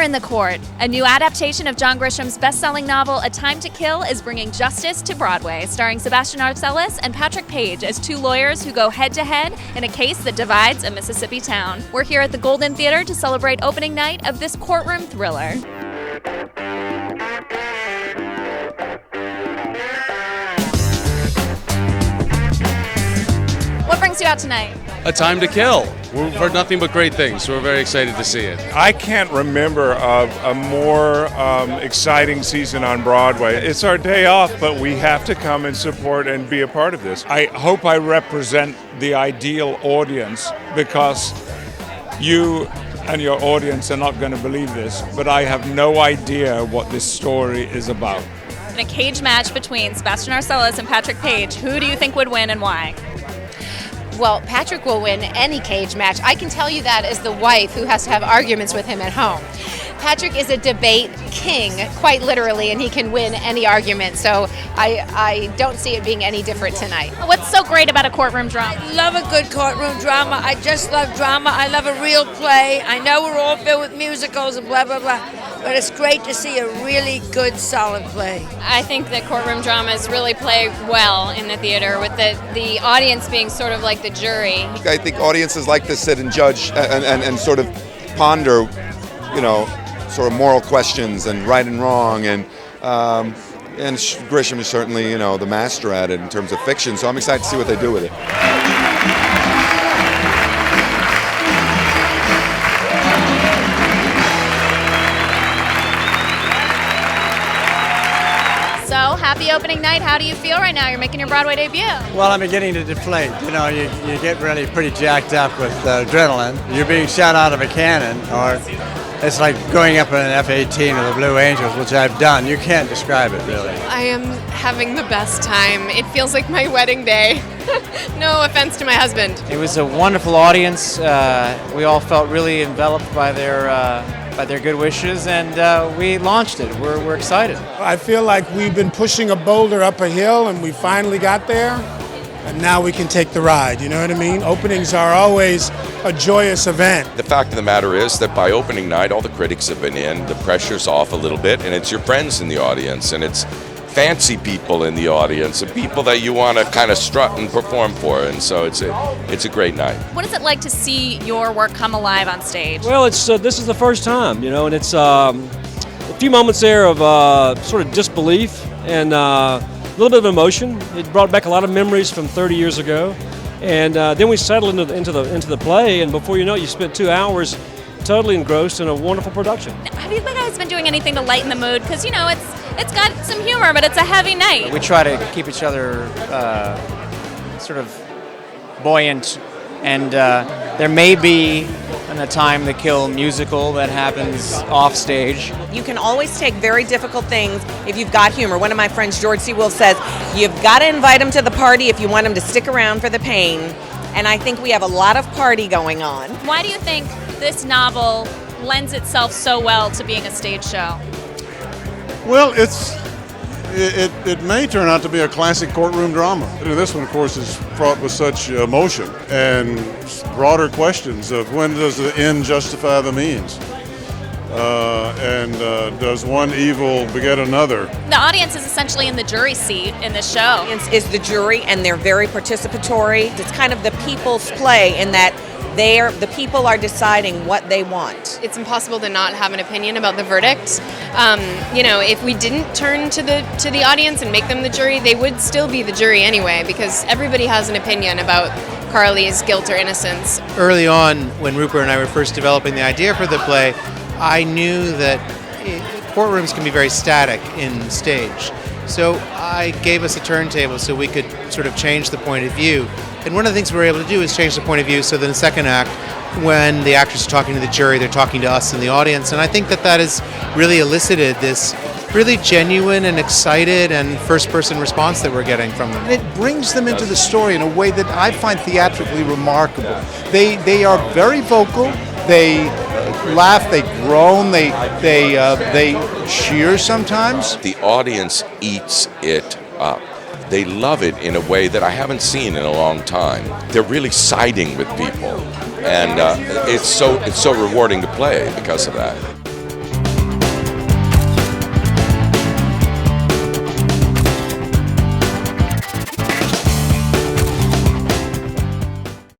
in the Court. A new adaptation of John Grisham's best-selling novel, A Time to Kill, is bringing justice to Broadway, starring Sebastian Arcelus and Patrick Page as two lawyers who go head-to-head in a case that divides a Mississippi town. We're here at the Golden Theater to celebrate opening night of this courtroom thriller. What brings you out tonight? A Time to Kill. We've heard nothing but great things, so we're very excited to see it. I can't remember a more exciting season on Broadway. It's our day off, but we have to come and support and be a part of this. I hope I represent the ideal audience, because you and your audience are not going to believe this, but I have no idea what this story is about. In a cage match between Sebastian Arcelus and Patrick Page, who do you think would win and why? Well, Patrick will win any cage match. I can tell you that as the wife who has to have arguments with him at home. Patrick is a debate king, quite literally, and he can win any argument. So I don't see it being any different tonight. What's so great about a courtroom drama? I love a good courtroom drama. I just love drama. I love a real play. I know we're all filled with musicals and blah, blah, blah, but it's great to see a really good, solid play. I think that courtroom dramas really play well in the theater, with the audience being sort of like the jury. I think audiences like to sit and judge and sort of ponder, sort of moral questions and right and wrong, and Grisham is certainly, the master at it in terms of fiction, so I'm excited to see what they do with it. So, happy opening night. How do you feel right now? You're making your Broadway debut. Well, I'm beginning to deflate. You get really pretty jacked up with adrenaline. You're being shot out of a cannon, or it's like going up in an F-18 or the Blue Angels, which I've done. You can't describe it, really. I am having the best time. It feels like my wedding day. No offense to my husband. It was a wonderful audience. We all felt really enveloped by their good wishes, and we launched it. We're excited. I feel like we've been pushing a boulder up a hill, and we finally got there. And now we can take the ride, you know what I mean? Openings are always a joyous event. The fact of the matter is that by opening night, all the critics have been in, the pressure's off a little bit, and it's your friends in the audience, and it's fancy people in the audience, and people that you want to kind of strut and perform for, and so it's a great night. What is it like to see your work come alive on stage? Well, this is the first time, and it's a few moments there of sort of disbelief and a little bit of emotion. It brought back a lot of memories from 30 years ago, and then we settled into the play, and before you know it, you spent 2 hours totally engrossed in a wonderful production. Have you guys been doing anything to lighten the mood? Because it's got some humor, but it's a heavy night. We try to keep each other sort of buoyant, and there may be A Time to Kill musical that happens off stage. You can always take very difficult things if you've got humor. One of my friends, George C. Wolfe, says you've got to invite them to the party if you want them to stick around for the pain. And I think we have a lot of party going on. Why do you think this novel lends itself so well to being a stage show? Well, it may turn out to be a classic courtroom drama. This one, of course, is fraught with such emotion and broader questions of when does the end justify the means? And does one evil beget another? The audience is essentially in the jury seat in this show. The audience is the jury, and they're very participatory. It's kind of the people's play in that the people are deciding what they want. It's impossible to not have an opinion about the verdict. If we didn't turn to the audience and make them the jury, they would still be the jury anyway, because everybody has an opinion about Carly's guilt or innocence. Early on, when Rupert and I were first developing the idea for the play, I knew that courtrooms can be very static in stage. So I gave us a turntable so we could sort of change the point of view. And one of the things we were able to do is change the point of view so that in the second act, when the actors are talking to the jury, they're talking to us in the audience. And I think that has really elicited this really genuine and excited and first-person response that we're getting from them. And it brings them into the story in a way that I find theatrically remarkable. They are very vocal. They laugh, they groan, they cheer sometimes. The audience eats it up. They love it in a way that I haven't seen in a long time. They're really siding with people, and it's so rewarding to play because of that.